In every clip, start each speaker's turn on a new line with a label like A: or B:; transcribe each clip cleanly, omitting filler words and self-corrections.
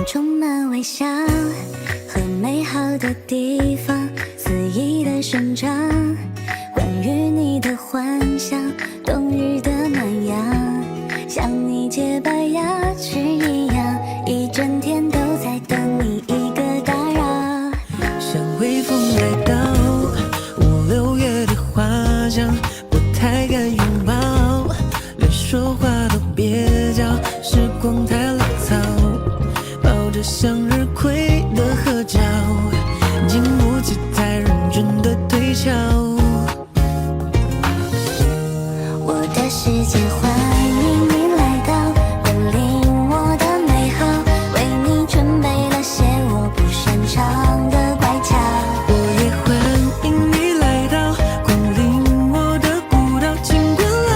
A: 充满微笑和美好的地方，肆意的生长。关于你的幻想，冬日的暖阳，像你洁白牙齿一样，一整天都在等你一个打扰。
B: 像微风来到5、6月的花香，不太敢拥抱，连说话都蹩脚，时光太潦草，抱着向日葵的合照，经不起太认真的推敲。
A: 我的世界欢迎你来到，光临我的美好，为你准备了些我不擅长的乖巧。
B: 我也欢迎你来到，光临我的孤岛，尽管来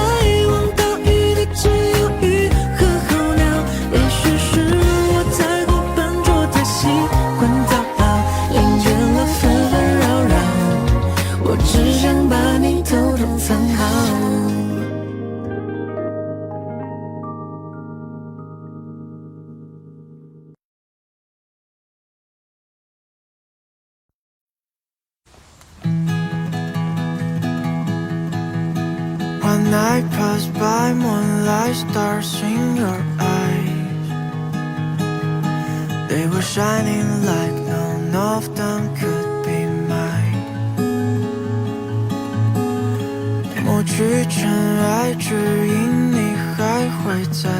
B: 往岛屿里只有鱼和候鸟。也许是我太过笨拙，太习惯讨好，厌倦了纷纷扰扰，我只想把你偷偷藏好。One night passed by, moonlight stars in your eyes. They were shining like none of them could be mine. 抹去尘埃，只因你还会在。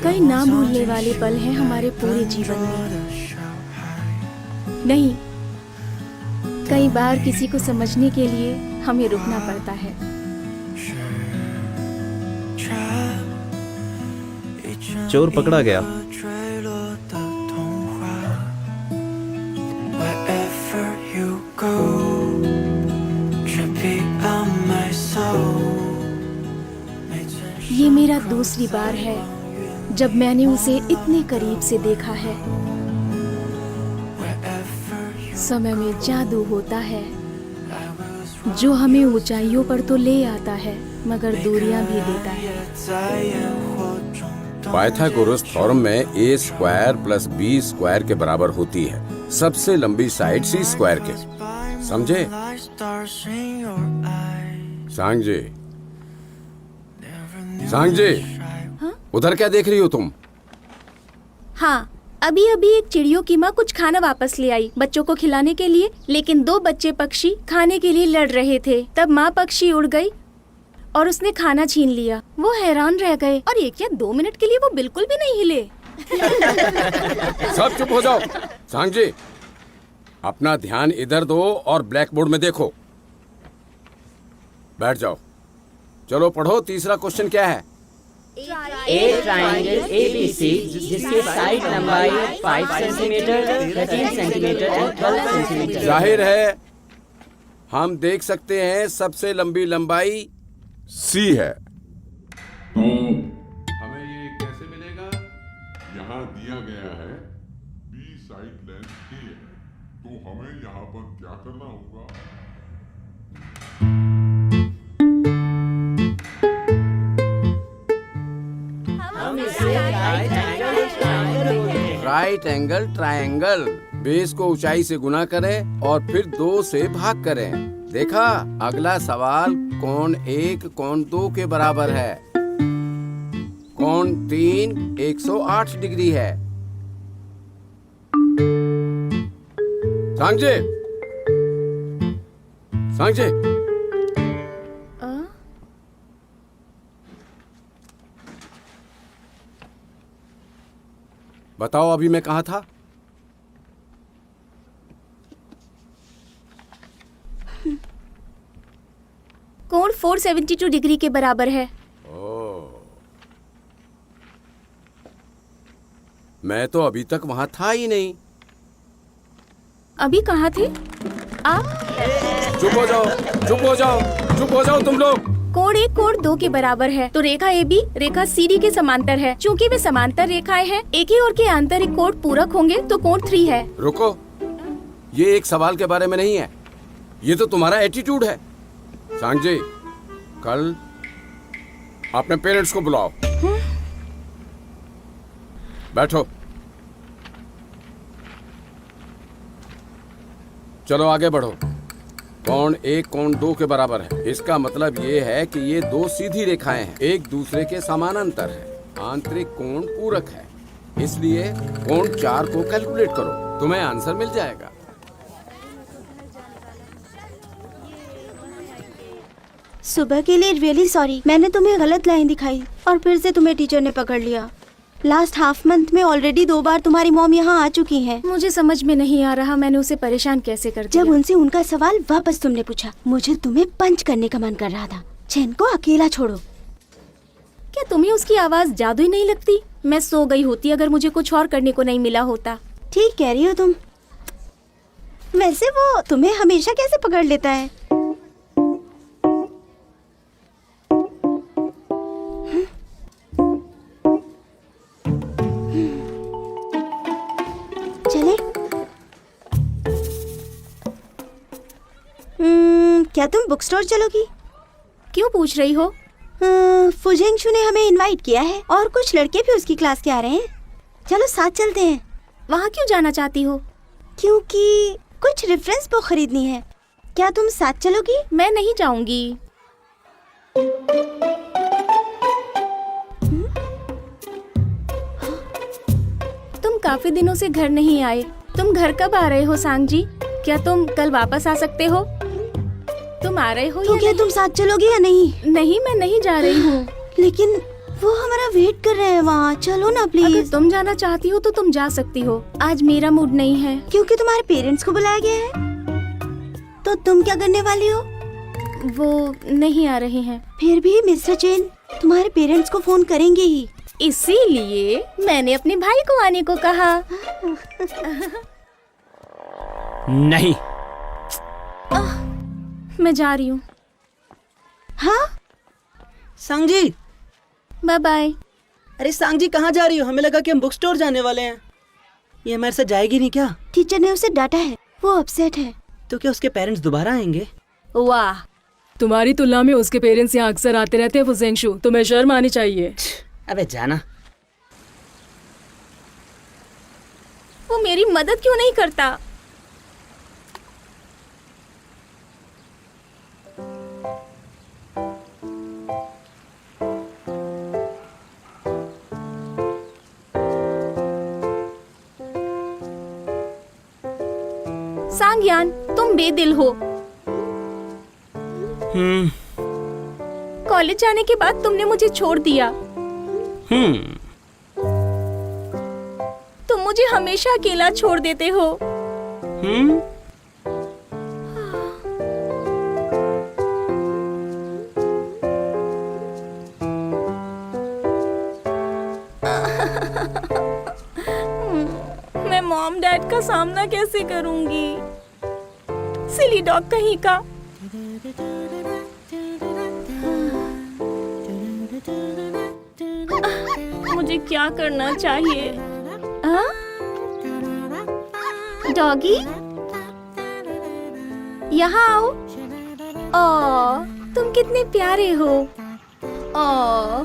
C: कई ना भूलने वाले पल हैं हमारे पूरे जीवन में। नहीं, कई बार किसी को समझने के लिए हमें रुकना पड़ता है।
D: चोर पकड़ा गया।
C: ये मेरा दूसरी बार है जब मैंने उसे इतने करीब से देखा है। समय में जादू होता है जो हमें ऊंचाइयों पर तो ले आता है मगर दूरियां भी देता है।
E: पाइथागोरस थ्योरम में a square plus b square के बराबर होती है सबसे लंबी साइड c स्क्वायर के। समझे? सांगजी, सांगजी, उधर क्या देख रही हो तुम?
C: हाँ, अभी अभी एक चिड़ियों की माँ कुछ खाना वापस ले आई बच्चों को खिलाने के लिए, लेकिन 2 बच्चे पक्षी खाने के लिए लड़ रहे थे। तब माँ पक्षी उड़ गई और उसने खाना छीन लिया। वो हैरान रह गए और 1 या 2 मिनट के लिए वो बिल्कुल भी नहीं हिले।
E: सब चुप हो जाओ। सांगजी, अपना ध्यान इधर दो और ब्लैक बोर्ड में देखो। बैठ जाओ। चलो पढ़ो। तीसरा क्वेश्चन क्या है?
F: एक ट्राइंगल ABC जिसके साइड लंबाई 5 सेंटीमीटर, 13 सेंटीमीटर और 12 सेंटीमीटर।
E: जाहिर है हम देख सकते हैं सबसे लंबी लंबाई C है।
G: तो हमें ये कैसे मिलेगा? यहाँ दिया गया है B साइड लेंथ A है, तो हमें यहाँ पर क्या करना होगा?
E: Right angle triangle. बेस को ऊंचाई से गुना करें और फिर 2 से भाग करें। देखा? अगला सवाल कोण 1 कोण 2 के बराबर है। कोण 3 108 डिग्री है। सांगजे, सांगजे, बताओ अभी मैं कहाँ था?
C: कोण 472 डिग्री के बराबर है।
E: मैं तो अभी तक वहाँ था ही नहीं।
C: अभी कहाँ थे आप?
E: चुप हो जाओ, चुप हो जाओ, चुप हो जाओ तुम लोग।
C: कोण 1 कोण 2 के बराबर है तो रेखा AB रेखा CD के समांतर है। चूंकि वे समांतर रेखाएं हैं, एक ही ओर के आंतरिक कोण पूरक होंगे तो कोण 3 है।
E: रुको, ये एक सवाल के बारे में नहीं है, ये तो तुम्हारा एटीट्यूड है। सांगजी, कल अपने पेरेंट्स को बुलाओ। बैठो। चलो आगे बढ़ो। कोण 1 कोण 2 के बराबर है। इसका मतलब ये है कि ये दो सीधी रेखाएं हैं, एक दूसरे के समानांतर है। आंतरिक कोण पूरक है, इसलिए कोण 4 को कैलकुलेट करो, तुम्हें आंसर मिल जाएगा।
H: सुबह के लिए रियली सॉरी, मैंने तुम्हें गलत लाइन दिखाई और फिर से तुम्हें टीचर ने पकड़ लिया। लास्ट हाफ मंथ में ऑलरेडी 2 बार तुम्हारी मॉम यहाँ आ चुकी हैं।
C: मुझे समझ में नहीं आ रहा मैंने उसे परेशान कैसे कर दिया।
H: जब उनसे उनका सवाल वापस तुमने पूछा, मुझे तुम्हें पंच करने का मन कर रहा था। चैन को अकेला छोड़ो।
C: क्या तुम्हें उसकी आवाज जादू ही नहीं लगती? मैं सो गई होती अगर मुझे कुछ और करने को नहीं मिला होता।
H: ठीक कह रही हो तुम। वैसे वो तुम्हें हमेशा कैसे पकड़ लेता है? चले? क्या तुम बुक स्टोर चलोगी?
C: क्यों पूछ रही हो?
H: फुजेंगशु ने हमें इनवाइट किया है और कुछ लड़के भी उसकी क्लास के आ रहे हैं। चलो साथ चलते हैं।
C: वहाँ क्यों जाना चाहती हो?
H: क्योंकि कुछ रेफरेंस बुक खरीदनी है। क्या तुम साथ चलोगी?
C: मैं नहीं जाऊंगी। तुम काफी दिनों से घर नहीं आए। तुम घर कब आ रहे हो सांग जी? क्या तुम कल वापस आ सकते हो? तुम आ रहे हो
H: तो
C: या
H: क्या
C: नहीं?
H: तुम साथ चलोगी या नहीं?
C: नहीं, मैं नहीं जा रही हूँ।
H: लेकिन वो हमारा वेट कर रहे हैं वहाँ। चलो ना
C: अगर
H: प्लीज।
C: तुम जाना चाहती हो तो तुम जा सकती हो। आज मेरा मूड नहीं है।
H: क्योंकि तुम्हारे पेरेंट्स को बुलाया गया है। तो तुम क्या करने वाली हो?
C: वो नहीं आ रहे हैं।
H: फिर भी मिस्टर चेन तुम्हारे पेरेंट्स को फोन करेंगे ही।
C: इसीलिए मैंने अपने भाई को आने को कहा।
F: नहीं।
C: मैं जा रही हूँ।
H: हाँ
I: सांग जी।
C: Bye bye.
I: अरे सांग जी कहाँ जा रही हो? हमें लगा कि हम बुक स्टोर जाने वाले हैं। ये हमारे साथ जाएगी नहीं क्या?
H: टीचर ने उसे डांटा है, वो अपसेट है।
I: तो क्या उसके पेरेंट्स दोबारा आएंगे?
J: वाह, तुम्हारी तुलना में उसके पेरेंट्स यहाँ अक्सर आते रहते हैं फुजेंगशु। तुम्हें शर्म आनी चाहिए।
I: अबे जाना।
C: वो मेरी मदद क्यों नहीं करता? सांगयान, तुम बेदिल हो। कॉलेज जाने के बाद तुमने मुझे छोड़ दिया। तुम मुझे हमेशा अकेला छोड़ देते हो। मैं मॉम डैड का सामना कैसे करूंगी? सिली डॉग कहीं का। मुझे क्या करना चाहिए? डॉगी, यहाँ आओ। ओ, तुम कितने प्यारे हो। ओ,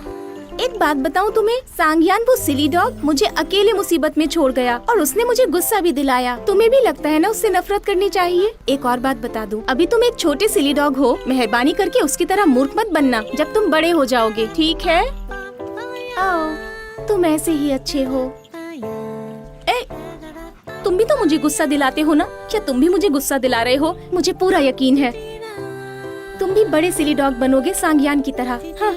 C: एक बात बताऊं तुम्हें, सांगयान वो सिली डॉग मुझे अकेले मुसीबत में छोड़ गया और उसने मुझे गुस्सा भी दिलाया। तुम्हें भी लगता है ना उससे नफरत करनी चाहिए? एक और बात बता दूं, अभी तुम एक छोटे सिली डॉग हो, मेहरबानी करके उसकी तरह मूर्ख मत बनना जब तुम बड़े हो जाओगे, ठीक है? तुम ऐसे ही अच्छे हो। तुम भी तो मुझे गुस्सा दिलाते हो ना? क्या तुम भी मुझे गुस्सा दिला रहे हो? मुझे पूरा यकीन है तुम भी बड़े सिली डॉग बनोगे सांगयान की तरह। हाँ।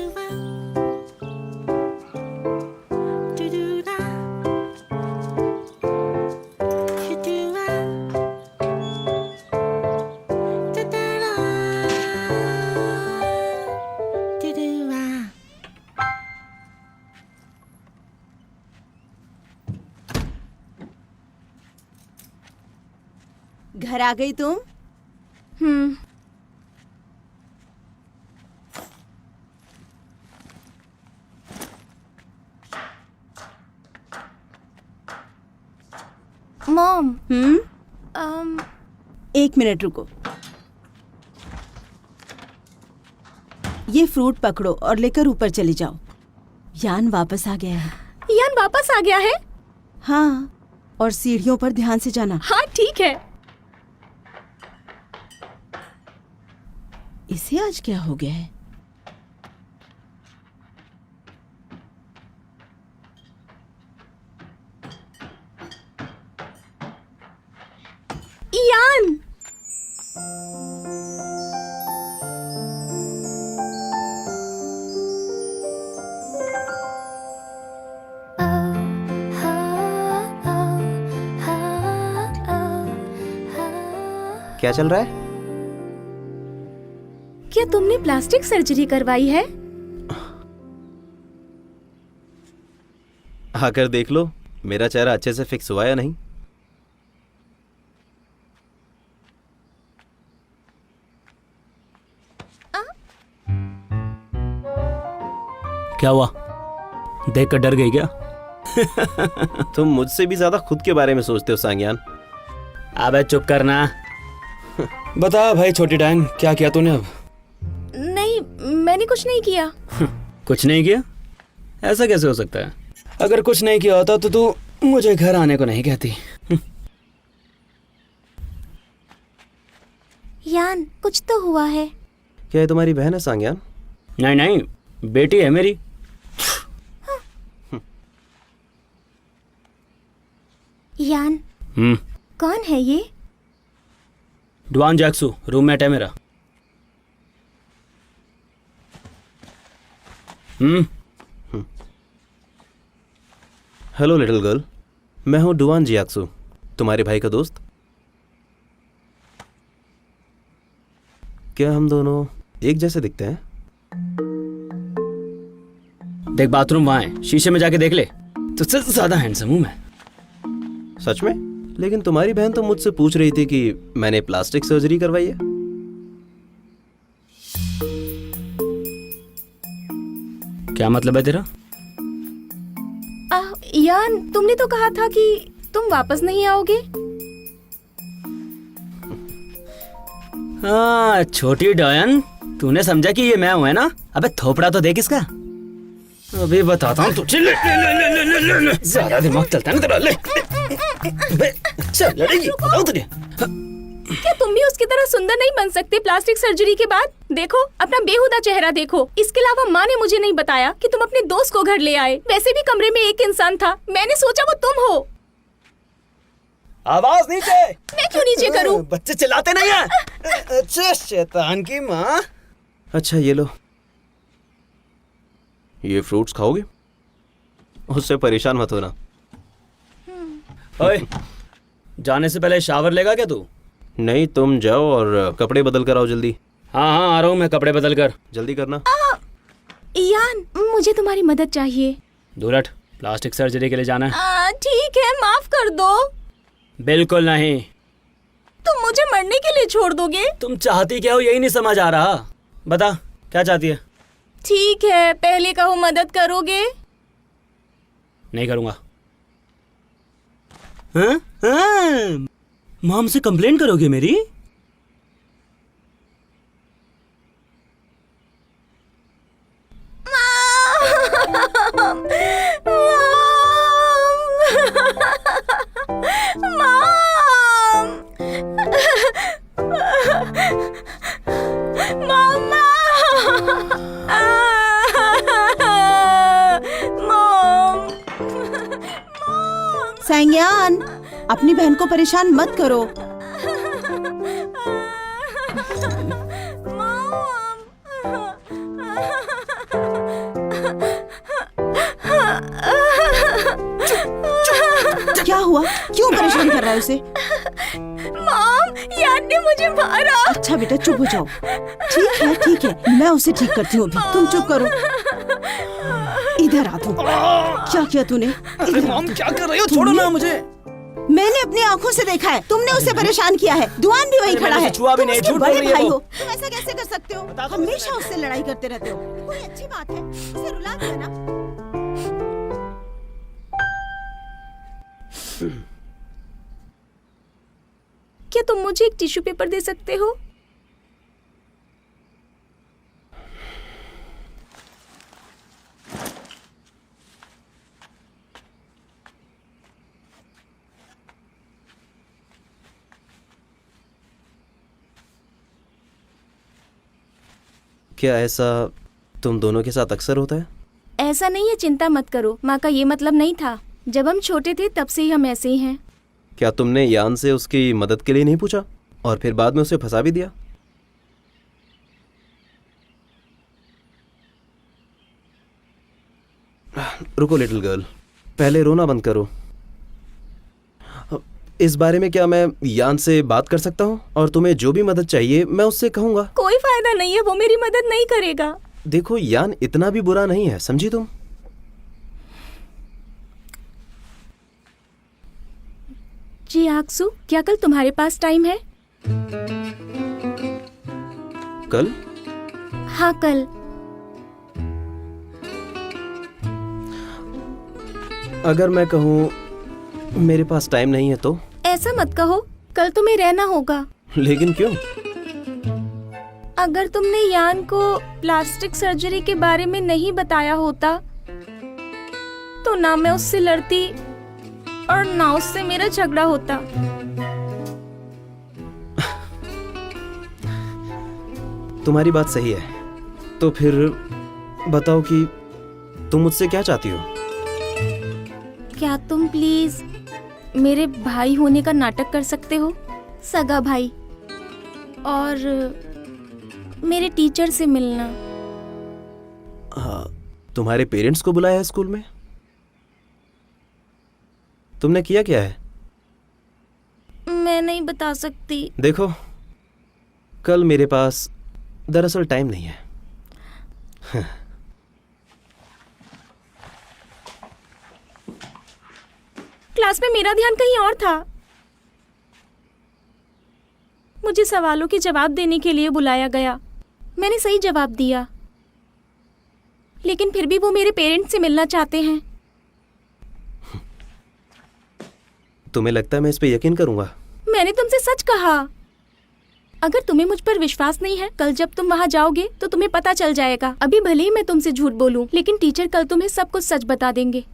H: घर आ गई तुम?
C: मॉम।
H: 1 मिनट रुको। ये फ्रूट पकड़ो और लेकर ऊपर चली जाओ। यान वापस आ गया है।
C: यान वापस आ गया है?
H: हाँ, और सीढ़ियों पर ध्यान से जाना।
C: हाँ ठीक है।
H: इसे आज क्या हो गया है?
C: यान,
D: क्या चल रहा है?
C: क्या तुमने प्लास्टिक सर्जरी करवाई है?
D: आकर देख लो मेरा चेहरा अच्छे से फिक्स हुआ या नहीं।
I: क्या हुआ? देख कर डर गई क्या?
D: तुम मुझसे भी ज्यादा खुद के बारे में सोचते हो सांग्यान।
I: अबे चुप करना। बता भाई छोटी टांग, क्या किया तूने अब?
C: नहीं, मैंने कुछ नहीं किया।
I: कुछ नहीं किया? ऐसा कैसे हो सकता है? अगर कुछ नहीं किया होता तो तू मुझे घर आने को नहीं कहती।
C: यान, कुछ तो हुआ है।
D: क्या ये तुम्हारी बहन है सांग्यान?
I: नहीं नहीं, बेटी है मेरी।
C: यान, कौन है ये?
I: डुआन जैक्सू, रूममेट है मेरा।
D: हेलो लिटिल गर्ल, मैं हूँ डुआन जियाक्सू, तुम्हारे भाई का दोस्त। क्या हम दोनों एक जैसे दिखते हैं?
I: देख बाथरूम वहां है, शीशे में जाके देख ले। तुझसे ज्यादा हैंडसम हूं मैं।
D: सच में? लेकिन तुम्हारी बहन तो मुझसे पूछ रही थी कि मैंने प्लास्टिक सर्जरी करवाई है।
I: क्या मतलब है तेरा?
C: यान, तुमने तो कहा था कि तुम वापस नहीं आओगे।
I: हाँ छोटी डॉयन, तूने समझा कि ये मैं हूं है ना? अबे थोपड़ा तो देख इसका। अभी बताता हूँ तुझे। ले ले ले ले ले ले ले। ज्यादा दिमाग चलता है ना तेरा। ले अबे चल लड़ेगी, बताओ तुझे।
C: क्या तुम भी उसकी तरह सुंदर नहीं बन सकते प्लास्टिक सर्जरी के बाद? देखो अपना बेहुदा चेहरा देखो। इसके अलावा माँ ने मुझे नहीं बताया कि तुम अपने दोस्त को घर ले आए। वैसे भी कमरे में एक इंसान था, मैंने सोचा वो तुम हो।
I: आवाज नीचे।
C: मैं क्यों नीचे करूं?
I: बच्चे चिल्लाते नहीं हैं। अच्छा शैतान की माँ।
D: अच्छा ये लो, ये फ्रूट्स खाओगे? उससे परेशान मत होना।
I: ओए, जाने से पहले शावर लेगा क्या तू?
D: नहीं, तुम जाओ और कपड़े बदल कर आओ जल्दी।
I: हाँ हाँ आ रहा हूँ मैं, कपड़े बदल कर।
D: जल्दी करना।
C: यान, मुझे तुम्हारी मदद चाहिए।
I: दूर हट, प्लास्टिक सर्जरी के लिए जाना है।
C: ठीक है, माफ कर दो।
I: बिल्कुल नहीं।
C: तुम मुझे मरने के लिए छोड़ दोगे?
I: तुम चाहती क्या हो यही नहीं समझ आ रहा। बता क्या चाहती है?
C: ठीक है, पहले कहो मदद करोगे?
I: नहीं करूंगा। हाँ? हाँ? मॉम से कंप्लेंट करोगे मेरी?
H: सांग्यान, अपनी बहन को परेशान मत करो। क्या हुआ? क्यों परेशान कर रहा है उसे?
C: मॉम, यान ने मुझे मारा।
H: अच्छा बेटा चुप हो जाओ। ठीक है, मैं उसे ठीक करती हूँ अभी। तुम चुप करो। इधर आ तुम। क्या किया तूने?
I: मॉम क्या कर रही हो? छोड़ो ना मुझे।
H: मैंने अपनी आंखों से देखा है, तुमने उसे परेशान किया है। दुआन भी वही खड़ा है।
I: छुआ भी नहीं,
H: तुम उसके
I: झूठ
H: बड़े
I: बोल रही है
H: भाई
I: वो।
H: हो, तुम ऐसा कैसे कर सकते हो? हमेशा उससे लड़ाई करते रहते हो। कोई अच्छी बात है? उसे रुला दिया ना।
C: क्या तुम मुझे एक टिश्यू पेपर दे सकते हो?
D: क्या ऐसा तुम दोनों के साथ अक्सर होता है?
C: ऐसा नहीं है, चिंता मत करो। माँ का ये मतलब नहीं था। जब हम छोटे थे तब से ही हम ऐसे ही हैं।
D: क्या तुमने यान से उसकी मदद के लिए नहीं पूछा और फिर बाद में उसे फंसा भी दिया? रुको लिटिल गर्ल, पहले रोना बंद करो। इस बारे में क्या मैं यान से बात कर सकता हूँ? और तुम्हें जो भी मदद चाहिए मैं उससे कहूँगा।
C: कोई फायदा नहीं है, वो मेरी मदद नहीं करेगा।
D: देखो यान इतना भी बुरा नहीं है, समझी तुम?
C: जी आक्सू, क्या कल तुम्हारे पास टाइम है?
D: कल?
C: हाँ कल।
D: अगर मैं कहूँ मेरे पास टाइम नहीं है तो?
C: ऐसा मत कहो, कल तुम्हें रहना होगा।
D: लेकिन क्यों?
C: अगर तुमने यान को प्लास्टिक सर्जरी के बारे में नहीं बताया होता तो ना मैं उससे लड़ती और ना उससे मेरा झगड़ा होता।
D: तुम्हारी बात सही है। तो फिर बताओ कि तुम मुझसे क्या चाहती हो?
C: क्या तुम प्लीज मेरे भाई होने का नाटक कर सकते हो? सगा भाई। और मेरे टीचर से मिलना।
D: हाँ, तुम्हारे पेरेंट्स को बुलाया है स्कूल में? तुमने किया क्या है?
C: मैं नहीं बता सकती।
D: देखो, कल मेरे पास दरअसल टाइम नहीं है।
C: क्लास में मेरा ध्यान कहीं और था। मुझे सवालों के जवाब देने के लिए बुलाया गया। मैंने सही जवाब दिया, लेकिन फिर भी वो मेरे पेरेंट्स से मिलना चाहते हैं।
D: तुम्हें लगता है मैं इस पे यकीन करूंगा?
C: मैंने तुमसे सच कहा। अगर तुम्हें मुझ पर विश्वास नहीं है, कल जब तुम वहाँ जाओगे तो तुम्हें पता चल जाएगा। अभी भले ही मैं तुमसे झूठ बोलूं, लेकिन टीचर कल तुम्हें सब कुछ सच बता देंगे।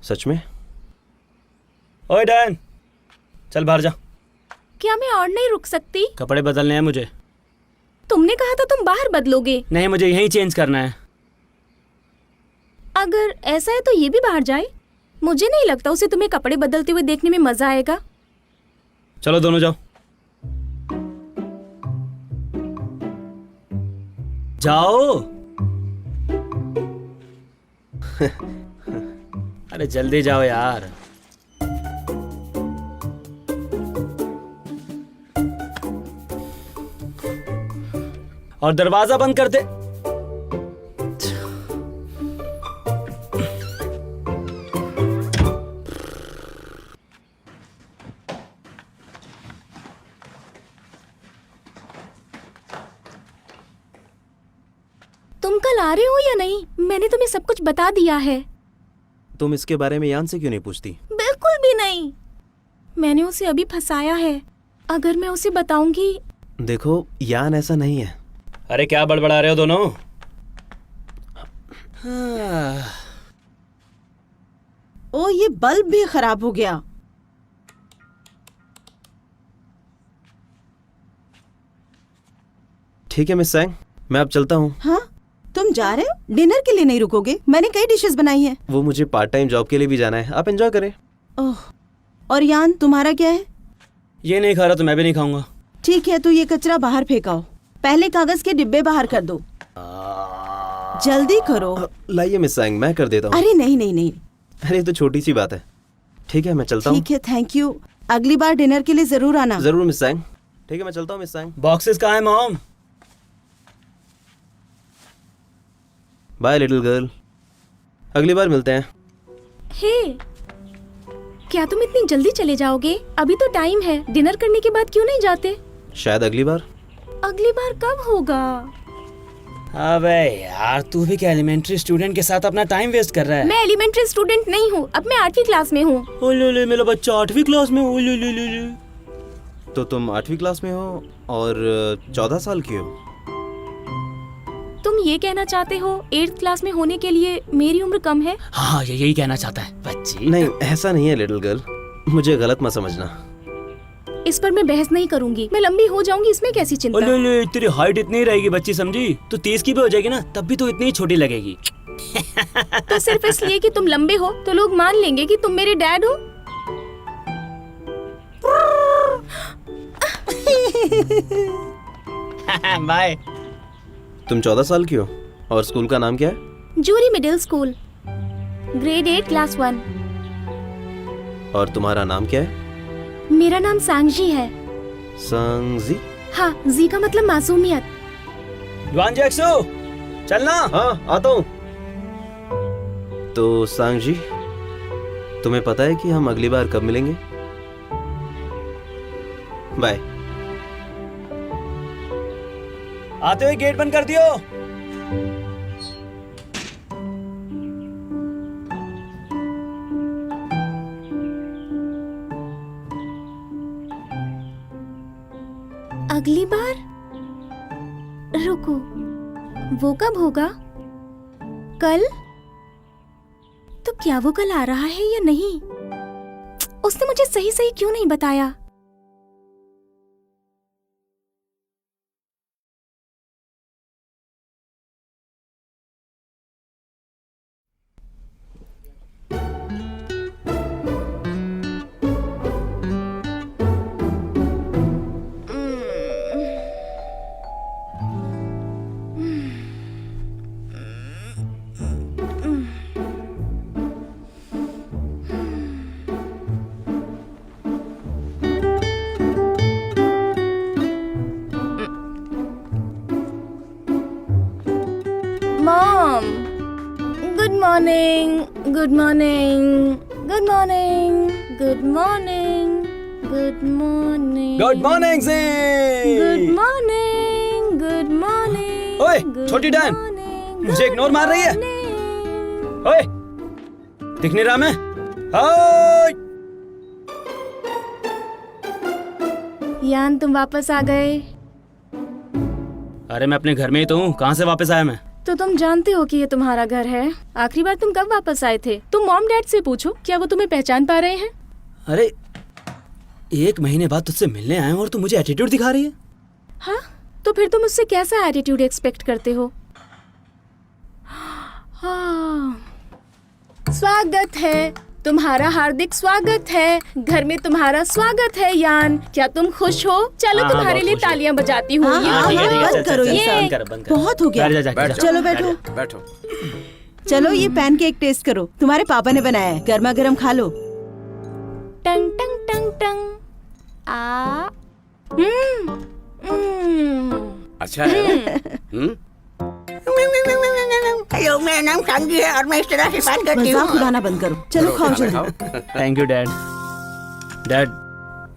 D: सच में?
I: ओए डैन, चल बाहर जा।
C: क्या मैं और नहीं रुक सकती?
I: कपड़े बदलने हैं मुझे।
C: तुमने कहा था तुम बाहर बदलोगे।
I: नहीं, मुझे यहीं चेंज करना है।
C: अगर ऐसा है तो ये भी बाहर जाए। मुझे नहीं लगता उसे तुम्हें कपड़े बदलते हुए देखने में मजा आएगा।
I: चलो दोनों जाओ। जाओ। अरे जल्दी जाओ यार। और दरवाजा बंद कर दे।
C: तुम कल आ रहे हो या नहीं? मैंने तुम्हें सब कुछ बता दिया है।
D: तुम इसके बारे में यान से क्यों नहीं पूछती?
C: बिल्कुल भी नहीं। मैंने उसे अभी फंसाया है। अगर मैं उसे बताऊंगी।
D: देखो, यान ऐसा नहीं है।
I: अरे क्या बड़बड़ा रहे हो दोनों?
K: ओ, ये बल्ब भी खराब हो गया।
D: ठीक है मिस सैंग, मैं अब चलता हूँ।
K: हाँ, तुम जा रहे हो? डिनर के लिए नहीं रुकोगे? मैंने कई डिशेस बनाई हैं।
D: वो मुझे पार्ट टाइम जॉब के लिए भी जाना है। आप एंजॉय करें।
K: ओह, और यान तुम्हारा क्या है?
I: ये नहीं खा रहा तो मैं भी नहीं खाऊंगा।
K: ठीक है, तो ये कचरा बाहर फेंकाओ। पहले कागज के डिब्बे बाहर कर दो। जल्दी करो।
D: लाइए मिस सैंग, मैं कर देता हूँ।
K: अरे नहीं नहीं नहीं।
D: अरे तो छोटी सी बात है। ठीक है, मैं चलता हूँ।
K: ठीक है, थैंक यू। अगली बार डिनर के लिए जरूर आना।
D: जरूर मिस सैंग। ठीक है, मैं चलता हूँ मिस सैंग।
I: बॉक्सेस कहाँ है मॉम?
D: बाय लिटिल गर्ल, अगली बार मिलते हैं।
C: हे, क्या तुम इतनी जल्दी चले जाओगे? अभी तो टाइम है। डिनर करने के बाद क्यों नहीं जाते?
D: शायद अगली बार।
C: अगली बार कब होगा?
I: अबे यार, तू भी क्या एलिमेंट्री स्टूडेंट के साथ अपना टाइम वेस्ट कर रहा है?
C: मैं एलिमेंट्री स्टूडेंट नहीं हूँ, अब मैं 8वीं क्लास में हूँ।
I: ओले, मेरा बच्चा 8वीं क्लास में। ओले।
D: तो तुम 8वीं क्लास में हो और 14 साल की हो।
C: तुम ये कहना चाहते हो 8th क्लास में होने के लिए मेरी उम्र कम है?
I: हाँ, ये यही कहना चाहता है बच्ची।
D: नहीं, ऐसा नहीं है लिटिल गर्ल, मुझे गलत मत समझना।
C: इस पर मैं बहस नहीं करूंगी। मैं लंबी हो जाऊंगी, इसमें कैसी चिंता।
I: ओले तेरी हाइट इतनी ही रहेगी बच्ची, समझी? तो 30 की भी हो जाएगी ना, तब भी तो इतनी ही छोटी लगेगी।
C: तो सिर्फ इसलिए कि तुम लंबे हो तो लोग मान लेंगे कि तुम मेरे डैड हो?
I: बाय।
D: तुम 14 साल की हो और स्कूल का नाम क्या है?
C: जूरी मिडिल स्कूल, ग्रेड 8 क्लास 1।
D: और तुम्हारा नाम क्या है?
C: मेरा नाम सांगजी है।
D: सांगजी?
C: हाँ, जी का मतलब मासूमियत।
I: जुआन जैक्सो, चलना।
D: हाँ, आता हूँ। तो सांगजी, तुम्हें पता है कि हम अगली बार कब मिलेंगे? बाय।
I: आते हुए गेट बंद कर दियो।
C: अगली बार? रुको, वो कब होगा? कल? तो क्या वो कल आ रहा है या नहीं? उसने मुझे सही सही क्यों नहीं बताया? Mom, good morning, good morning, good morning, good morning, good morning.
I: Good morning ji.
C: Good morning, good morning.
I: ओए,
C: good
I: छोटी डैन,
C: morning,
I: मुझे
C: good
I: इग्नोर मार रही है?
C: morning.
I: ओए, दिख नहीं रहा मैं? ओए!
C: यान, तुम वापस आ गए।
I: अरे मैं अपने घर में ही तो हूँ, कहाँ से वापस आया मैं?
C: तो तुम जानते हो कि ये तुम्हारा घर है। आखिरी बार तुम कब वापस आए थे? तुम मॉम डैड से पूछो, क्या वो तुम्हें पहचान पा रहे हैं?
I: अरे 1 महीने बाद तुझसे मिलने आए और तू मुझे एटीट्यूड दिखा रही है?
C: हाँ, तो फिर तुम मुझसे कैसा एटीट्यूड एक्सपेक्ट करते हो? हाँ, स्वागत है, तुम्हारा हार्दिक स्वागत है। घर में तुम्हारा स्वागत है यान। क्या तुम खुश हो? चलो
I: हाँ,
C: तुम्हारे
I: बहुत
C: लिए
I: खुश हूँ।
C: तालियां बजाती हूँ।
K: हाँ,
C: ये
K: हाँ,
I: ठीक है, ठीक है,
K: बंद
I: चल,
K: करो
I: चल,
K: ये
I: चल,
K: सब।
I: बंद कर।
K: बहुत हो गया।
I: बैठ जा,
E: बैठ
I: जा,
K: चलो
I: बैठ
K: बैठो।
I: जा।
E: बैठो।
K: चलो ये पैनकेक टेस्ट करो, तुम्हारे पापा ने बनाया है, गर्मा गर्म खा लो।
C: टंग टंग टंग टंग। आ
E: अच्छा है।
F: हेलो, मेरा नाम सांगी है और मैं इस तरह से बात करती
K: मजाक
F: हूँ।
K: उड़ाना बंद करो। चलो खाओ
E: खाना
K: जल्दी।
E: खाओ।
I: Thank you dad. डैड,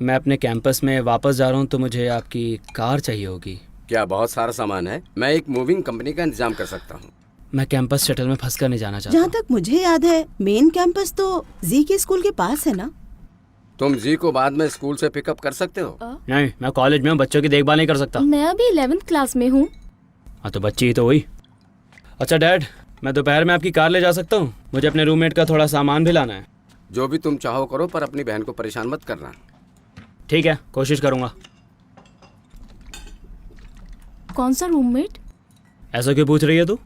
I: मैं अपने कैंपस में वापस जा रहा हूँ तो मुझे आपकी कार चाहिए होगी।
E: क्या बहुत सारा सामान है? मैं एक मूविंग कंपनी का इंतजाम कर सकता हूँ।
I: मैं कैंपस शटल में फंसकर नहीं जाना चाहता।
K: जहाँ तक मुझे याद है मेन कैंपस तो जी के स्कूल के पास है ना?
E: तुम जी को बाद में स्कूल से पिकअप कर सकते हो।
I: नहीं, मैं कॉलेज में हूँ, बच्चों की देखभाल नहीं कर सकता।
C: मैं अभी 11th क्लास में हूँ।
I: हाँ तो बच्ची ही तो हुई। अच्छा डैड, मैं दोपहर में आपकी कार ले जा सकता हूँ? मुझे अपने रूममेट का थोड़ा सामान भी लाना है।
E: जो भी तुम चाहो करो, पर अपनी बहन को परेशान मत करना।
I: ठीक है, कोशिश करूँगा।
C: कौन सा रूममेट?
I: ऐसा क्यों पूछ रही है तू?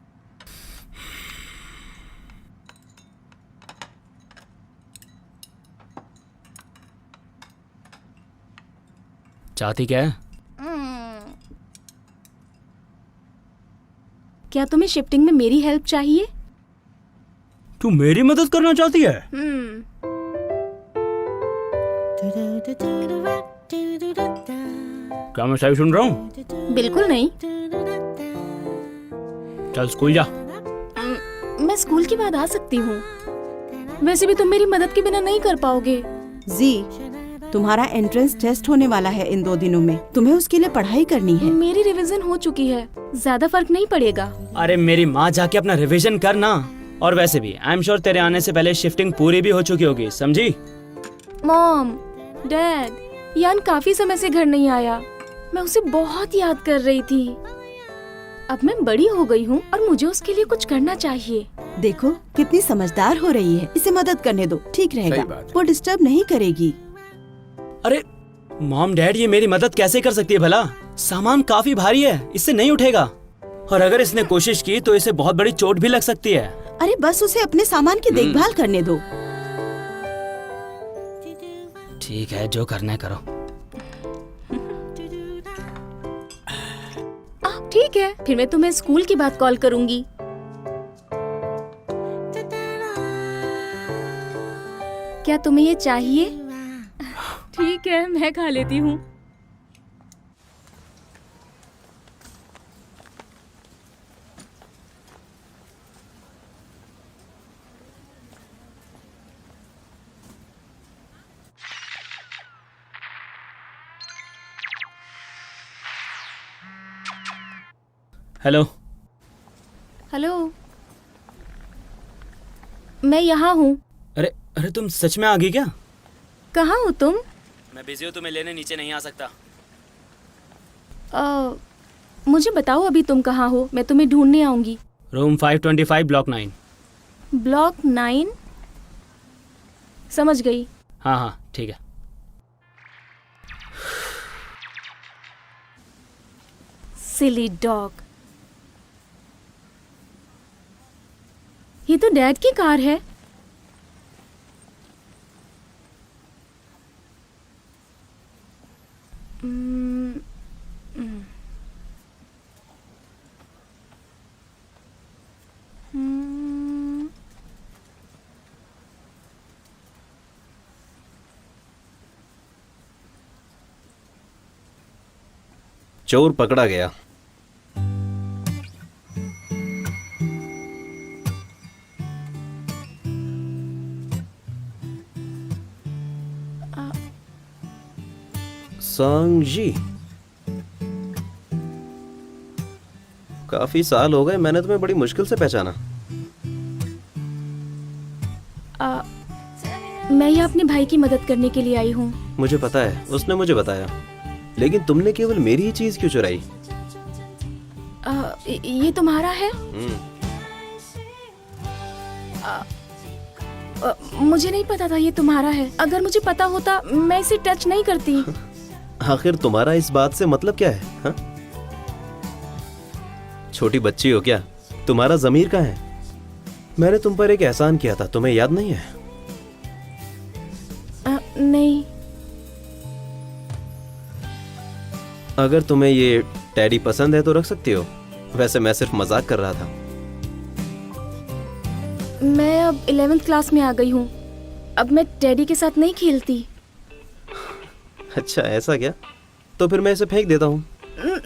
I: चाहती क्या है?
C: क्या तुम्हें शिफ्टिंग में मेरी हेल्प चाहिए?
I: तू मेरी मदद करना चाहती है? क्या मैं सही सुन रहा हूँ?
C: बिल्कुल नहीं।
I: चल स्कूल जा।
C: मैं स्कूल के बाद आ सकती हूँ। वैसे भी तुम मेरी मदद के बिना नहीं कर पाओगे।
K: जी, तुम्हारा एंट्रेंस टेस्ट होने वाला है इन 2 दिनों में, तुम्हें उसके लिए पढ़ाई करनी है।
C: मेरी रिवीजन हो चुकी है, ज्यादा फर्क नहीं पड़ेगा।
I: अरे मेरी माँ, जाके अपना रिवीजन करना। और वैसे भी आई एम श्योर तेरे आने से पहले शिफ्टिंग पूरी भी हो चुकी होगी, समझी?
C: मॉम, डैड, यान काफी समय से घर नहीं आया। मैं उसे बहुत याद कर रही थी। अब मैं बड़ी हो गई हूँ और मुझे उसके लिए कुछ करना चाहिए।
K: देखो कितनी समझदार हो रही है, इसे मदद करने दो, ठीक
E: सही
K: रहेगा।
E: बात है।
K: वो डिस्टर्ब नहीं करेगी।
I: अरे मॉम डैड ये मेरी मदद कैसे कर सकती है भला? सामान काफी भारी है, इससे नहीं उठेगा। और अगर इसने कोशिश की तो इसे बहुत बड़ी चोट भी लग सकती है।
K: अरे बस उसे अपने सामान की देखभाल करने दो।
I: ठीक है, जो करना है करो।
C: ठीक है, फिर मैं तुम्हें स्कूल की बात कॉल करूंगी। क्या तुम्हें ये चाहिए? ठीक है, मैं खा लेती हूँ।
I: हेलो।
C: हेलो, मैं यहाँ हूँ।
I: अरे अरे तुम सच में आ गई क्या?
C: कहाँ हो तुम?
I: मैं बिजी हूँ, तुम्हें लेने नीचे नहीं आ सकता।
C: मुझे बताओ अभी तुम कहाँ हो, मैं तुम्हें ढूंढने आऊंगी।
I: Room 525 block 9।
C: ब्लॉक 9? समझ गई।
I: हाँ हाँ ठीक है।
C: सिली डॉग। ये तो डैड की कार है।
D: चोर पकड़ा गया। सांगजी, काफी साल हो गए, मैंने तुम्हें बड़ी मुश्किल से पहचाना।
C: मैं यहाँ अपने भाई की मदद करने के लिए आई हूँ।
D: मुझे पता है, उसने मुझे बताया, लेकिन तुमने केवल मेरी ही चीज क्यों चुराई?
C: ये तुम्हारा है? मुझे नहीं पता था ये तुम्हारा है। अगर मुझे पता होता मैं इसे टच नहीं करती।
D: आखिर तुम्हारा इस बात से मतलब क्या है? हा? छोटी बच्ची हो क्या? तुम्हारा ज़मीर कहाँ है? मैंने तुम पर एक एहसान किया था, तुम्हें याद नहीं है?
C: नहीं।
D: अगर तुम्हें ये टैडी पसंद है तो रख सकती हो, वैसे मैं सिर्फ मजाक कर रहा था।
C: मैं अब 11th क्लास में आ गई हूँ, अब मैं टैडी के साथ नहीं खेलती।
D: अच्छा ऐसा क्या? तो फिर मैं इसे फेंक देता हूँ।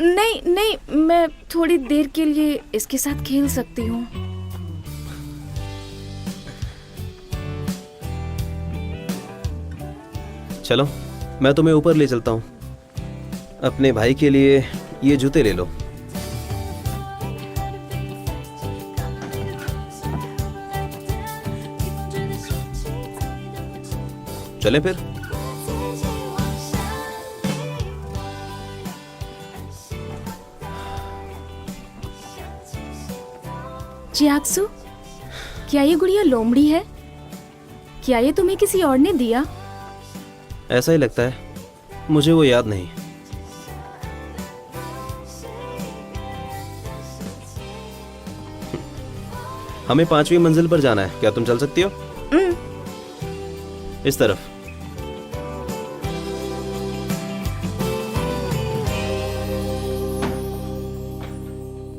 C: नहीं नहीं, मैं थोड़ी देर के लिए इसके साथ खेल सकती हूँ।
D: चलो मैं तुम्हें ऊपर ले चलता हूँ। अपने भाई के लिए ये जूते ले लो। चलें फिर?
C: जियाक्सु, क्या ये गुड़िया लोमड़ी है? क्या ये तुम्हें किसी और ने दिया?
D: ऐसा ही लगता है, मुझे वो याद नहीं। हमें 5वीं मंजिल पर जाना है, क्या तुम चल सकती हो? इस तरफ।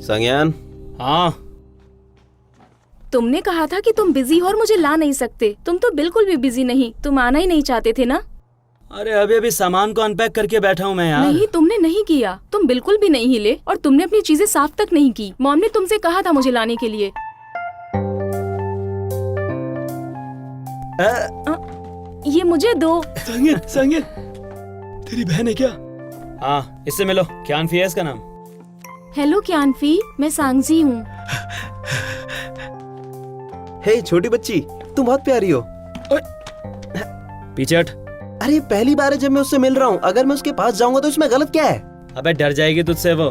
D: संज्ञान।
I: हाँ।
C: तुमने कहा था कि तुम बिजी हो और मुझे ला नहीं सकते। तुम तो बिल्कुल भी बिजी नहीं, तुम आना ही नहीं चाहते थे ना?
I: अरे अभी अभी सामान को अनपैक करके बैठा हूँ मैं यार।
C: नहीं, तुमने नहीं किया, तुम बिल्कुल भी नहीं हिले और तुमने अपनी चीजें साफ तक नहीं की। मॉम ने तुमसे कहा था मुझे लाने के लिए। ये मुझे दो।
I: संज्ञान, संज्ञान, तेरी बहन है क्या? हाँ, इससे मिलो। क्यानफी है इसका नाम।
C: हेलो क्यानफी, मैं सांगजी हूँ।
D: हे छोटी बच्ची, तुम बहुत प्यारी हो।
I: पीछे हट।
D: अरे पहली बार है जब मैं उससे मिल रहा हूँ, अगर मैं उसके पास जाऊंगा तो इसमें गलत क्या है?
I: अबे डर जाएगी तुझसे वो।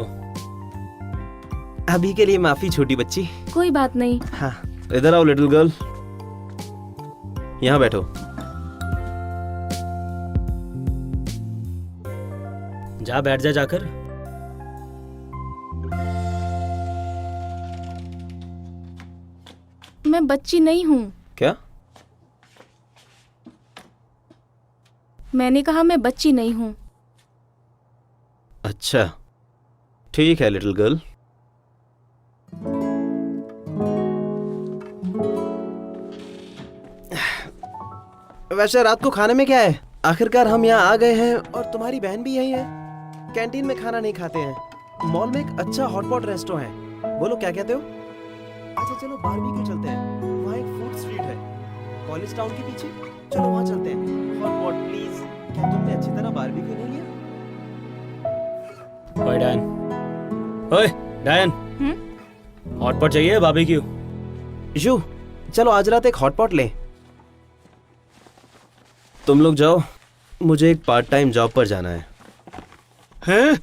D: अभी के लिए माफी छोटी बच्ची।
C: कोई बात नहीं।
D: हाँ, इधर आओ लिटिल गर्ल, यहाँ बैठो।
I: जा बैठ जा जाकर।
C: मैं बच्ची नहीं हूँ।
D: क्या?
C: मैंने कहा मैं बच्ची नहीं हूँ।
D: अच्छा ठीक है लिटिल गर्ल। वैसे रात को खाने में क्या है? आखिरकार हम यहाँ आ गए हैं और तुम्हारी बहन भी यही है। कैंटीन में खाना नहीं खाते हैं। मॉल में एक अच्छा हॉटपॉट रेस्टो है। बोलो क्या कहते हो? अच्छा चलो बारबेक्यू चलते हैं। वहाँ एक फूड स्ट्रीट है कॉलेज टाउन के पीछे। चलो वहाँ चलते हैं। Hotpot please. क्या तुमने अच्छी तरह बारबेक्यू नहीं लिया?
I: ओए डायन, ओए डायन, हॉटपॉट चाहिए बारबेक्यू?
D: यू चलो आज रात एक हॉटपॉट ले। तुम लोग जाओ, मुझे एक पार्ट टाइम जॉब पर जाना है।
I: हैं?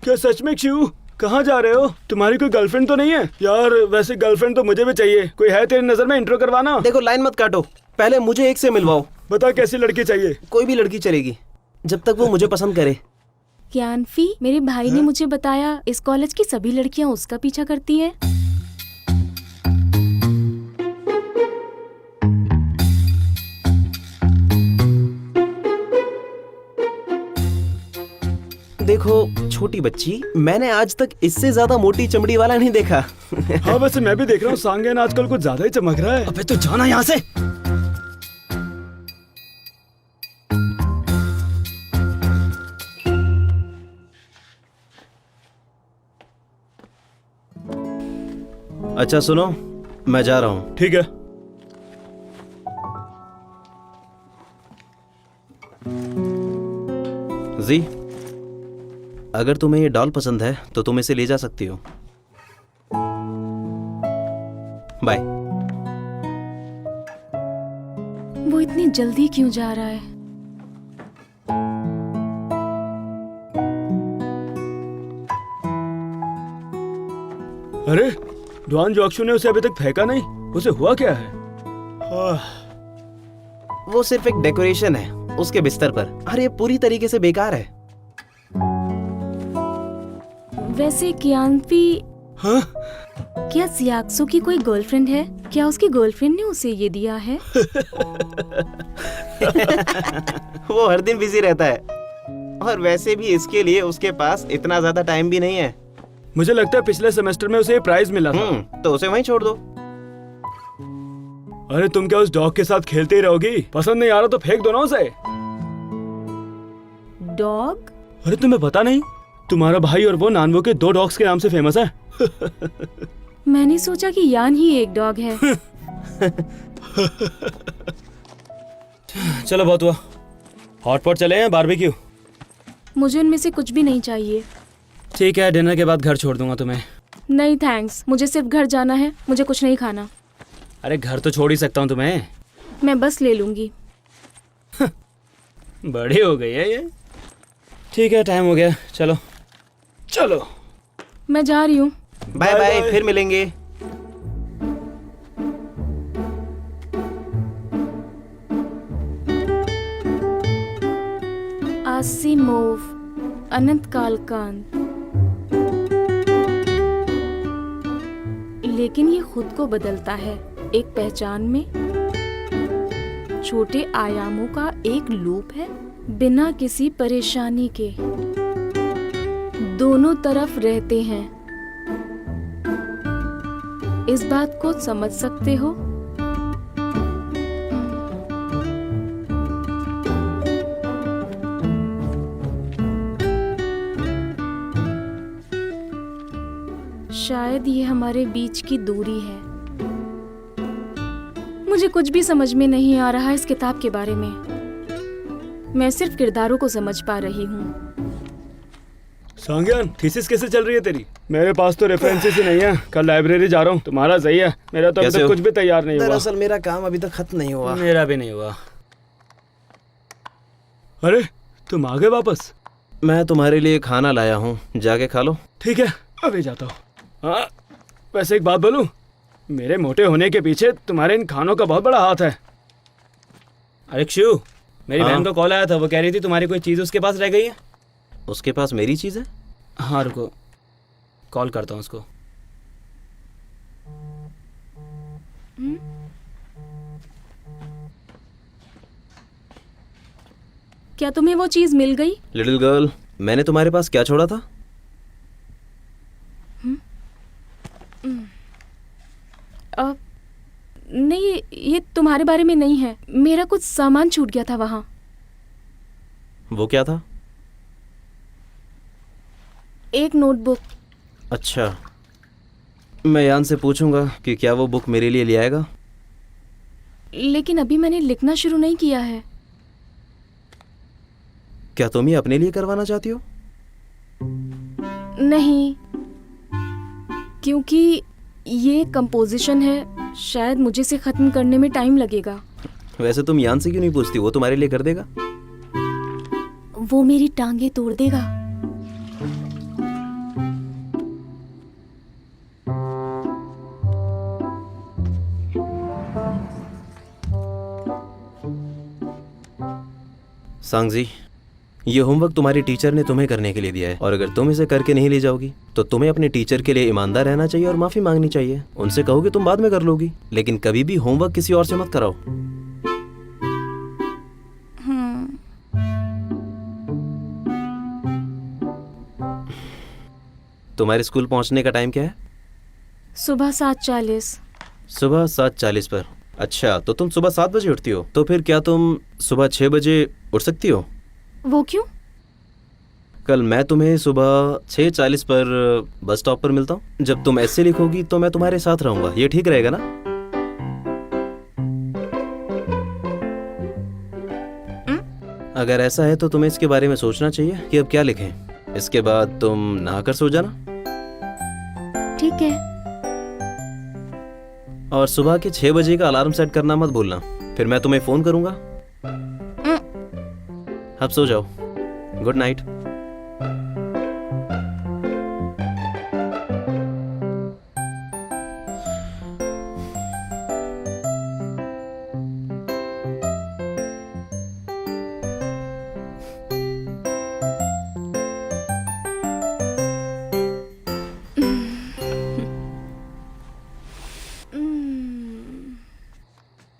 I: क्या सच में शिव? कहाँ जा रहे हो? तुम्हारी कोई गर्लफ्रेंड तो नहीं है? यार वैसे गर्लफ्रेंड तो मुझे भी चाहिए। कोई है तेरी नजर में? इंट्रो करवाना।
D: देखो लाइन मत काटो, पहले मुझे एक से मिलवाओ।
I: बता कैसी लड़की चाहिए?
D: कोई भी लड़की चलेगी जब तक वो मुझे पसंद करे।
C: ज्ञानफी, मेरे भाई ने मुझे बताया इस कॉलेज की सभी लड़कियां उसका पीछा करती हैं।
D: देखो छोटी बच्ची, मैंने आज तक इससे ज्यादा मोटी चमड़ी वाला नहीं देखा।
I: हाँ वैसे मैं भी देख रहा हूँ सांगन आजकल कुछ ज्यादा ही चमक रहा है। अबे तो जाना यहाँ से।
D: अच्छा सुनो, मैं जा रहा हूँ।
I: ठीक है।
D: जी, अगर तुम्हें ये डॉल पसंद है तो तुम इसे ले जा सकती हो। बाय।
C: वो इतनी जल्दी क्यों जा रहा है?
I: अरे डॉन जॉक्सू ने उसे अभी तक फेंका नहीं। उसे हुआ क्या है?
D: वो सिर्फ एक डेकोरेशन है उसके बिस्तर पर। अरे ये पूरी तरीके से बेकार है।
C: वैसे ज्ञानफी,
I: हाँ?
C: क्या जियाक्सो की कोई गर्लफ्रेंड है? क्या उसकी गर्लफ्रेंड ने उसे ये दिया है?
D: वो हर दिन बिजी रहता है और वैसे भी इसके लिए उसके पास इतना ज्यादा टाइम भी नहीं है।
I: मुझे लगता है पिछले सेमेस्टर में उसे प्राइज मिला था।
D: तो उसे वहीं छोड़ दो।
I: अरे तुम क्या उस डॉग के साथ खेलते ही रहोगी? पसंद नहीं आ रहा तो फेंक दो ना उसे।
C: डॉग?
I: अरे तुम्हें पता नहीं, तुम्हारा भाई और वो नानवो के 2 डॉग्स के नाम से फेमस है।
C: मैंने सोचा कि यान ही एक डॉग है।
I: चलो बहुत हुआ, हॉटपॉट चले हैं बारबेक्यू?
C: मुझे उनमें से कुछ भी नहीं चाहिए।
I: ठीक है, डिनर के बाद घर छोड़ दूंगा तुम्हें।
C: नहीं थैंक्स, मुझे सिर्फ घर जाना है, मुझे कुछ नहीं खाना।
I: अरे घर तो छोड़ ही सकता हूँ तुम्हें।
C: मैं बस ले लूंगी।
I: बड़ी हो गई है ये। ठीक है टाइम हो गया, चलो चलो।
C: मैं जा रही हूँ।
D: बाय बाय, फिर मिलेंगे।
C: आसिमोव, अनंत कालकांत। लेकिन ये खुद को बदलता है, एक पहचान में छोटे आयामों का एक लूप है, बिना किसी परेशानी के दोनों तरफ रहते हैं। इस बात को समझ सकते हो? शायद ये हमारे बीच की दूरी है। मुझे कुछ भी समझ में नहीं आ रहा इस किताब के बारे में। मैं सिर्फ किरदारों को समझ पा रही हूँ।
I: सांग्यान, थीसिस कैसे चल रही है तेरी? मेरे पास तो रेफरेंसेस ही नहीं है। कल लाइब्रेरी जा रहा हूँ। तुम्हारा सही है, मेरा तो अभी तक कुछ भी तैयार नहीं हुआ।
D: दरअसल मेरा काम अभी तक खत्म नहीं हुआ।
I: मेरा भी नहीं हुआ। अरे तुम आ गए वापस?
D: मैं तुम्हारे लिए खाना लाया हूँ, जाके खा लो।
I: ठीक है, अभी जाता हूँ। हाँ वैसे एक बात बोलूं, मेरे मोटे होने के पीछे तुम्हारे इन खानों का बहुत बड़ा हाथ है। अरे शिव, मेरी बहन को कॉल आया था, वो कह रही थी तुम्हारी कोई चीज उसके पास रह गई है।
D: उसके पास मेरी चीज है?
I: हाँ रुको, कॉल करता हूँ उसको।
C: क्या तुम्हें वो चीज मिल गई?
D: लिटिल गर्ल, मैंने तुम्हारे पास क्या छोड़ा था?
C: नहीं, ये तुम्हारे बारे में नहीं है। मेरा कुछ सामान छूट गया था वहाँ।
D: वो क्या था?
C: एक नोटबुक।
D: अच्छा, मैं यान से पूछूंगा कि क्या वो बुक मेरे लिए ले आएगा।
C: लेकिन अभी मैंने लिखना शुरू नहीं किया है।
D: क्या तुम ही अपने लिए करवाना चाहती हो?
C: नहीं, क्योंकि ये कंपोजिशन है, शायद मुझे इसे खत्म करने में टाइम लगेगा।
D: वैसे तुम यान से क्यों नहीं पूछती? वो तुम्हारे लिए कर देगा।
C: वो मेरी टांगे तोड़ देगा।
D: सांगजी, ये होमवर्क तुम्हारी टीचर ने तुम्हें करने के लिए दिया है, और अगर तुम इसे करके नहीं ले जाओगी तो तुम्हें अपने टीचर के लिए ईमानदार रहना चाहिए और माफी मांगनी चाहिए। उनसे कहोगे तुम बाद में कर लोगी, लेकिन कभी भी होमवर्क किसी और से मत कराओ। तुम्हारे स्कूल पहुंचने का टाइम क्या है?
C: सुबह 7:40।
D: सुबह 7:40 पर? अच्छा, तो तुम सुबह 7 बजे उठती हो, तो फिर क्या तुम सुबह 6 बजे उठ सकती हो?
C: वो क्यों?
D: कल मैं तुम्हें सुबह 6:40 पर बस स्टॉप पर मिलता हूँ। जब तुम ऐसे लिखोगी तो मैं तुम्हारे साथ रहूंगा। ये ठीक रहेगा ना? अगर ऐसा है तो तुम्हें इसके बारे में सोचना चाहिए कि अब क्या लिखें। इसके बाद तुम नहाकर सो जाना।
C: ठीक है।
D: और सुबह के 6 बजे का अलार्म सेट करना मत भूलना, फिर मैं तुम्हें फोन करूंगा। अब सो जाओ। Good night.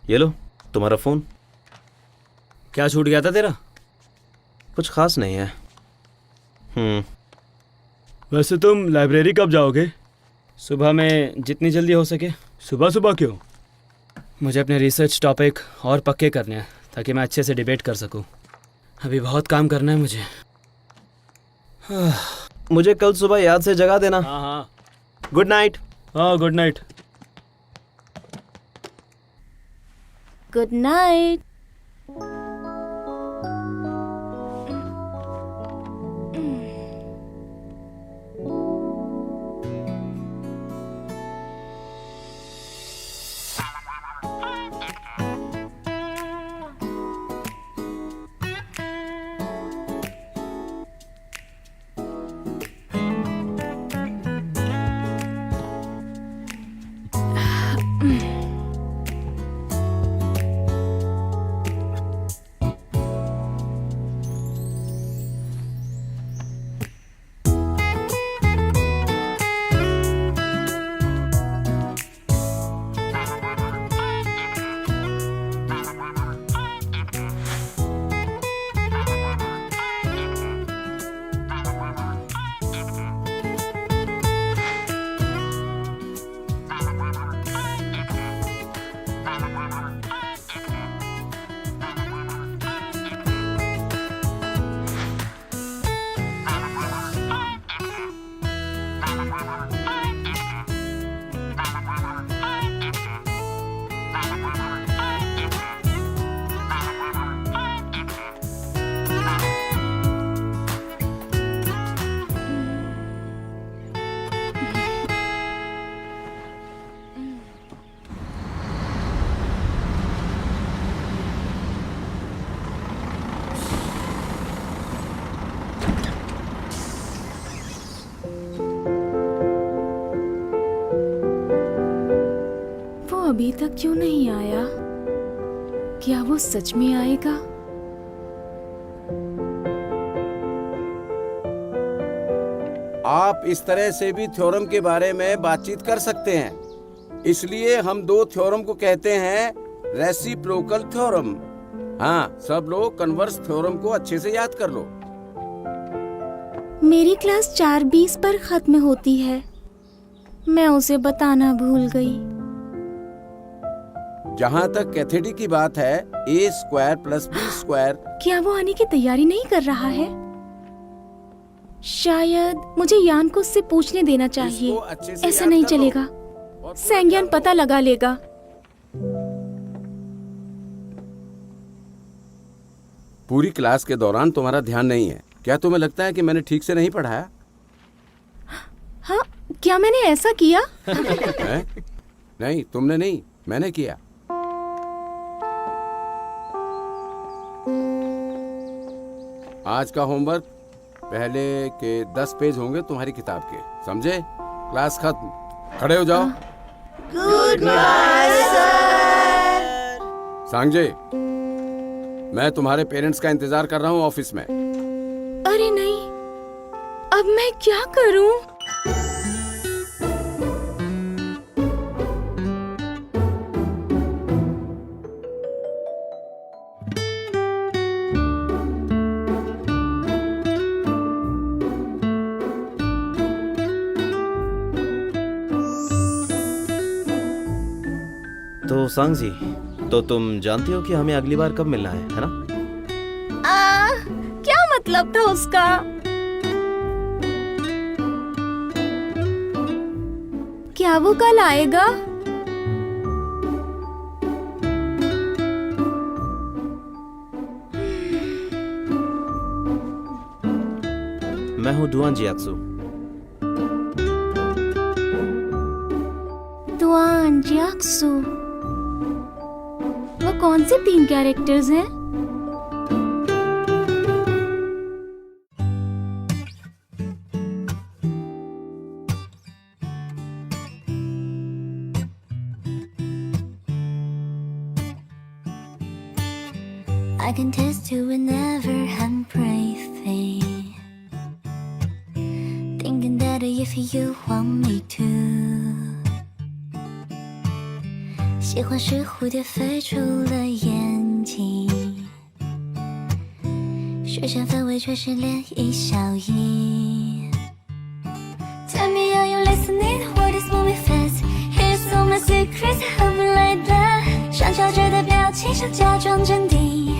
D: ये लो तुम्हारा फोन।
I: क्या छूट गया था तेरा?
D: कुछ खास नहीं है।
I: वैसे तुम लाइब्रेरी कब जाओगे? सुबह में, जितनी जल्दी हो सके। सुबह सुबह क्यों? मुझे अपने रिसर्च टॉपिक और पक्के करने हैं ताकि मैं अच्छे से डिबेट कर सकूं। अभी बहुत काम करना है मुझे।
D: मुझे कल सुबह याद से जगा देना।
I: हाँ हाँ।
D: Good night.
I: हाँ, गुड नाइट।
C: Good night. अभी तक क्यों नहीं आया? क्या वो सच में आएगा?
E: आप इस तरह से भी थ्योरम के बारे में बातचीत कर सकते हैं। इसलिए हम दो थ्योरम को कहते हैं रेसिप्रोकल थ्योरम। हाँ, सब लोग कन्वर्स थ्योरम को अच्छे से याद कर लो।
C: मेरी क्लास 4:20 पर खत्म होती है। मैं उसे बताना भूल गई।
E: जहाँ तक कैथेडी की बात है, a² + b²।
C: क्या वो आने की तैयारी नहीं कर रहा है? शायद मुझे यान को उससे पूछने देना चाहिए।
E: इसको अच्छे से
C: ऐसा
E: याद
C: नहीं
E: कर लो।
C: चलेगा।
E: और
C: सैंग्यान पता लगा लेगा।
E: पूरी क्लास के दौरान तुम्हारा ध्यान नहीं है। क्या तुम्हें लगता है कि मैंने ठीक से नहीं पढ़ाया?
C: हाँ, क्या मैंने ऐसा किया?
E: है? नहीं, तुमने नहीं, मैंने किया। आज का होमवर्क पहले के 10 पेज होंगे तुम्हारी किताब के, समझे? क्लास खत्म। खड़े हो जाओ।
H: Good bye sir.
E: सांगजे, मैं तुम्हारे पेरेंट्स का इंतजार कर रहा हूँ ऑफिस में।
C: अरे नहीं, अब मैं क्या करूं?
D: तो सांग जी, तो तुम जानती हो कि हमें अगली बार कब मिलना है ना?
C: क्या मतलब था उसका? क्या वो कल आएगा?
D: मैं हूँ डुआन जियाक्सू।
C: डुआन जियाक्सू। वो कौन से 3 कैरेक्टर्स हैं?
A: I can taste you whenever I'm breathing, thinking that if you want me to. 喜欢是蝴蝶飞出了眼睛，视线范围却是涟漪效应。Tell me are you listening? What is moving fast? Here's all my secrets，合不来的，上翘着的表情，想假装镇定。